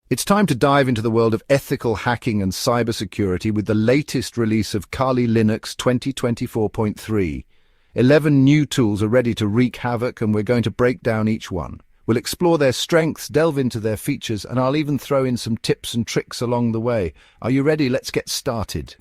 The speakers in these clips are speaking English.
It's time to dive into the world of ethical hacking and cybersecurity with the latest release of Kali Linux 2024.3. 11 new tools are ready to wreak havoc, and we're going to break down each one. We'll explore their strengths, delve into their features, and I'll even throw in some tips and tricks along the way. Are you ready? Let's get started.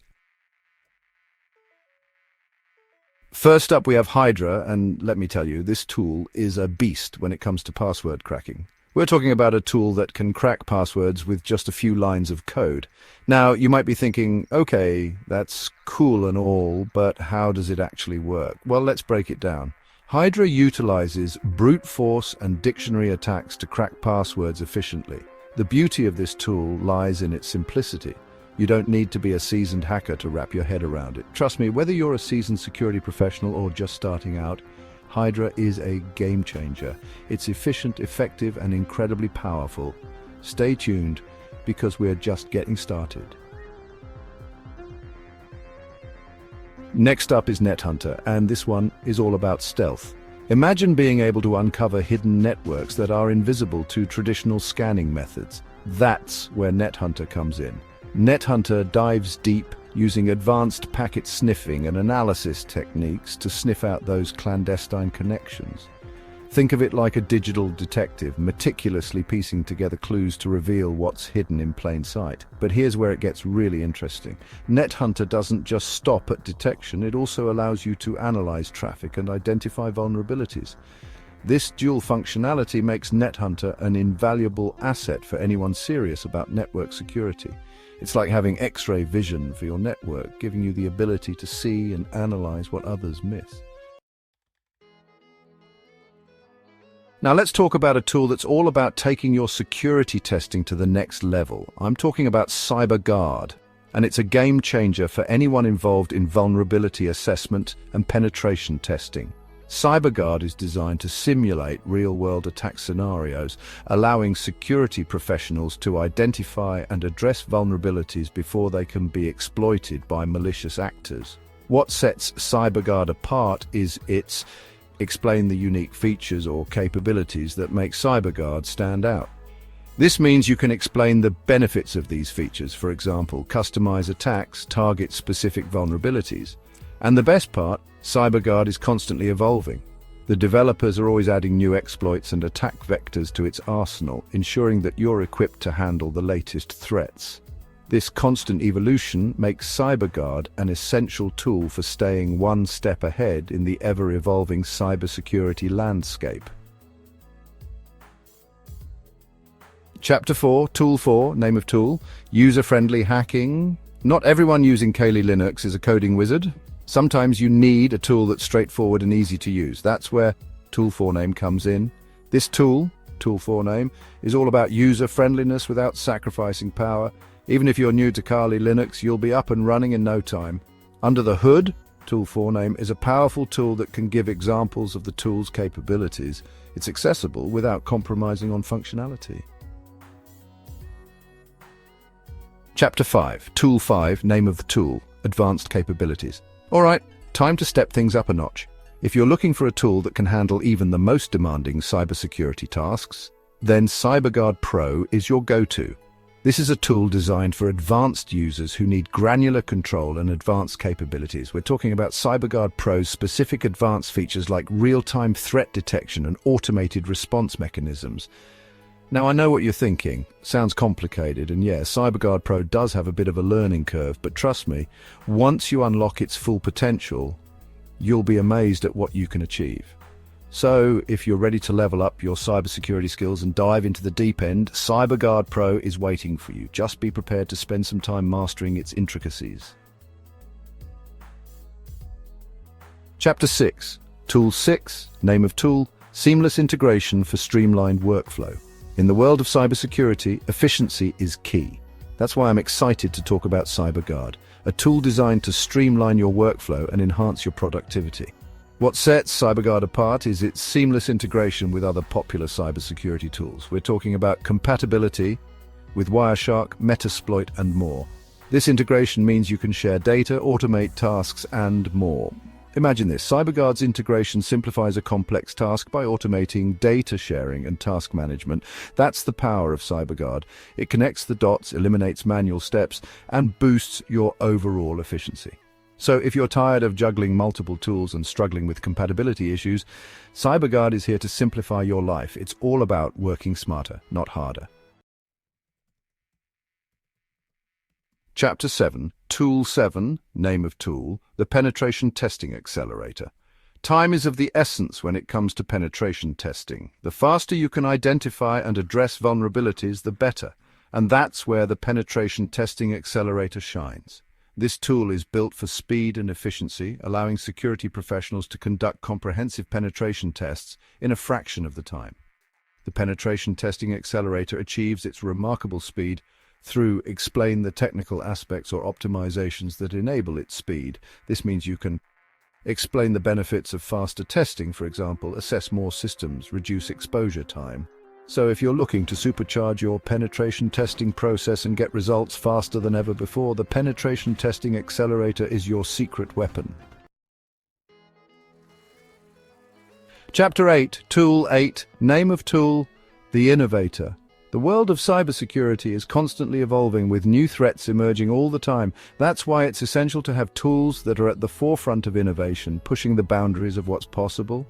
First up, we have Hydra, and let me tell you, this tool is a beast when it comes to password cracking. We're talking about a tool that can crack passwords with just a few lines of code. Now, you might be thinking, okay, that's cool and all, but how does it actually work? Well, let's break it down. Hydra utilizes brute force and dictionary attacks to crack passwords efficiently. The beauty of this tool lies in its simplicity. You don't need to be a seasoned hacker to wrap your head around it. Trust me, whether you're a seasoned security professional or just starting out, Hydra is a game changer. It's efficient, effective, and incredibly powerful. Stay tuned, because we're just getting started. Next up is NetHunter, and this one is all about stealth. Imagine being able to uncover hidden networks that are invisible to traditional scanning methods. That's where NetHunter comes in. NetHunter dives deep, using advanced packet sniffing and analysis techniques to sniff out those clandestine connections. Think of it like a digital detective, meticulously piecing together clues to reveal what's hidden in plain sight. But here's where it gets really interesting. NetHunter doesn't just stop at detection, it also allows you to analyze traffic and identify vulnerabilities. This dual functionality makes NetHunter an invaluable asset for anyone serious about network security. It's like having X-ray vision for your network, giving you the ability to see and analyze what others miss. Now let's talk about a tool that's all about taking your security testing to the next level. I'm talking about CyberGuard, and it's a game changer for anyone involved in vulnerability assessment and penetration testing. CyberGuard is designed to simulate real-world attack scenarios, allowing security professionals to identify and address vulnerabilities before they can be exploited by malicious actors. What sets CyberGuard apart is its explain the unique features or capabilities that make CyberGuard stand out. This means you can explain the benefits of these features, for example, customize attacks, target specific vulnerabilities. And the best part, CyberGuard is constantly evolving. The developers are always adding new exploits and attack vectors to its arsenal, ensuring that you're equipped to handle the latest threats. This constant evolution makes CyberGuard an essential tool for staying one step ahead in the ever-evolving cybersecurity landscape. Chapter 4, Tool 4, name of tool, user-friendly hacking. Not everyone using Kali Linux is a coding wizard. Sometimes you need a tool that's straightforward and easy to use. That's where Tool 4 name comes in. This tool, Tool 4 name, is all about user-friendliness without sacrificing power. Even if you're new to Kali Linux, you'll be up and running in no time. Under the hood, Tool 4 name is a powerful tool that can give examples of the tool's capabilities. It's accessible without compromising on functionality. Chapter 5, Tool 5, name of the tool, advanced capabilities. Alright, time to step things up a notch. If you're looking for a tool that can handle even the most demanding cybersecurity tasks, then CyberGuard Pro is your go-to. This is a tool designed for advanced users who need granular control and advanced capabilities. We're talking about CyberGuard Pro's specific advanced features like real-time threat detection and automated response mechanisms. Now, I know what you're thinking. Sounds complicated, and yeah, CyberGuard Pro does have a bit of a learning curve, but trust me, once you unlock its full potential, you'll be amazed at what you can achieve. So, if you're ready to level up your cybersecurity skills and dive into the deep end, CyberGuard Pro is waiting for you. Just be prepared to spend some time mastering its intricacies. Chapter 6, Tool 6, name of tool, seamless integration for streamlined workflow. In the world of cybersecurity, efficiency is key. That's why I'm excited to talk about CyberGuard, a tool designed to streamline your workflow and enhance your productivity. What sets CyberGuard apart is its seamless integration with other popular cybersecurity tools. We're talking about compatibility with Wireshark, Metasploit, and more. This integration means you can share data, automate tasks, and more. Imagine this. CyberGuard's integration simplifies a complex task by automating data sharing and task management. That's the power of CyberGuard. It connects the dots, eliminates manual steps, and boosts your overall efficiency. So if you're tired of juggling multiple tools and struggling with compatibility issues, CyberGuard is here to simplify your life. It's all about working smarter, not harder. Chapter 7, Tool 7, name of tool, the Penetration Testing Accelerator. Time is of the essence when it comes to penetration testing. The faster you can identify and address vulnerabilities, the better. And that's where the Penetration Testing Accelerator shines. This tool is built for speed and efficiency, allowing security professionals to conduct comprehensive penetration tests in a fraction of the time. The Penetration Testing Accelerator achieves its remarkable speed through explain the technical aspects or optimizations that enable its speed. This means you can explain the benefits of faster testing, for example, assess more systems, reduce exposure time. So if you're looking to supercharge your penetration testing process and get results faster than ever before, the Penetration Testing Accelerator is your secret weapon. Chapter 8, Tool 8, name of tool, the Innovator. The world of cybersecurity is constantly evolving with new threats emerging all the time. That's why it's essential to have tools that are at the forefront of innovation, pushing the boundaries of what's possible.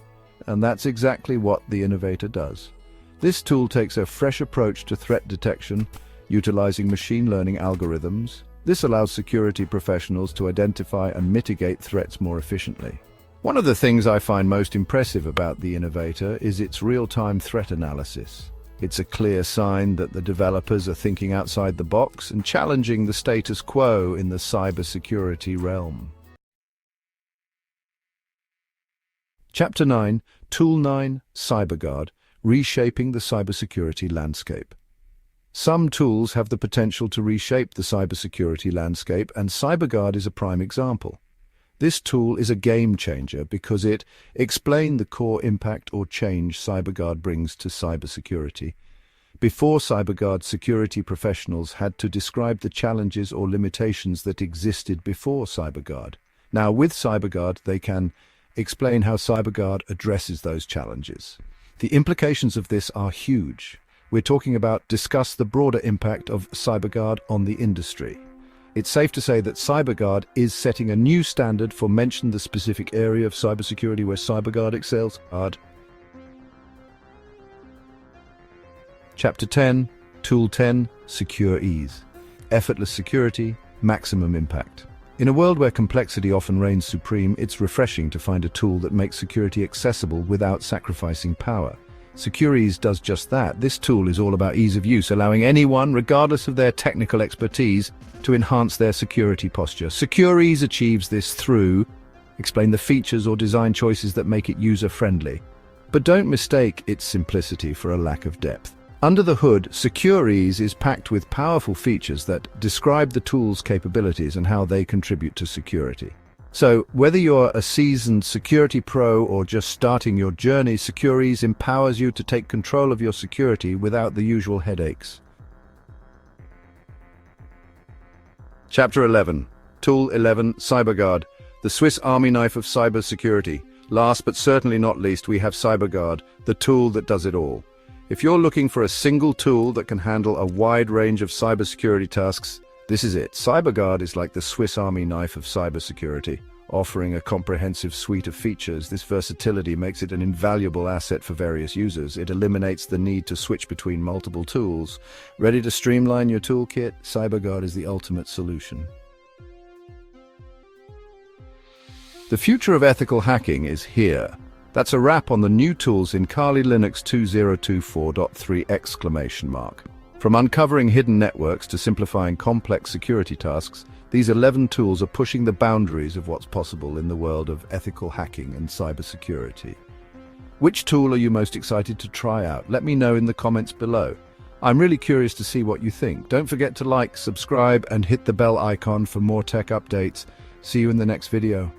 And that's exactly what the Innovator does. This tool takes a fresh approach to threat detection, utilizing machine learning algorithms. This allows security professionals to identify and mitigate threats more efficiently. One of the things I find most impressive about the Innovator is its real-time threat analysis. It's a clear sign that the developers are thinking outside the box and challenging the status quo in the cybersecurity realm. Chapter 9, Tool 9, CyberGuard, Reshaping the Cybersecurity Landscape. Some tools have the potential to reshape the cybersecurity landscape, and CyberGuard is a prime example. This tool is a game changer because it explains the core impact or change CyberGuard brings to cybersecurity. Before CyberGuard, security professionals had to describe the challenges or limitations that existed before CyberGuard. Now, with CyberGuard, they can explain how CyberGuard addresses those challenges. The implications of this are huge. We're talking about discuss the broader impact of CyberGuard on the industry. It's safe to say that CyberGuard is setting a new standard for mention the specific area of cybersecurity where CyberGuard excels. Chapter 10, Tool 10, Secure Ease. Effortless security, maximum impact. In a world where complexity often reigns supreme, it's refreshing to find a tool that makes security accessible without sacrificing power. Secure Ease does just that. This tool is all about ease of use, allowing anyone, regardless of their technical expertise, to enhance their security posture. Secure Ease achieves this through explain the features or design choices that make it user-friendly. But don't mistake its simplicity for a lack of depth. Under the hood, Secure Ease is packed with powerful features that describe the tool's capabilities and how they contribute to security. So, whether you're a seasoned security pro or just starting your journey, Secure Ease empowers you to take control of your security without the usual headaches. Chapter 11, Tool 11, CyberGuard, the Swiss Army knife of cybersecurity. Last but certainly not least, we have CyberGuard, the tool that does it all. If you're looking for a single tool that can handle a wide range of cybersecurity tasks, this is it. CyberGuard is like the Swiss Army knife of cybersecurity, offering a comprehensive suite of features. This versatility makes it an invaluable asset for various users. It eliminates the need to switch between multiple tools. Ready to streamline your toolkit? CyberGuard is the ultimate solution. The future of ethical hacking is here. That's a wrap on the new tools in Kali Linux 2024.3! From uncovering hidden networks to simplifying complex security tasks, these 11 tools are pushing the boundaries of what's possible in the world of ethical hacking and cybersecurity. Which tool are you most excited to try out? Let me know in the comments below. I'm really curious to see what you think. Don't forget to like, subscribe, and hit the bell icon for more tech updates. See you in the next video.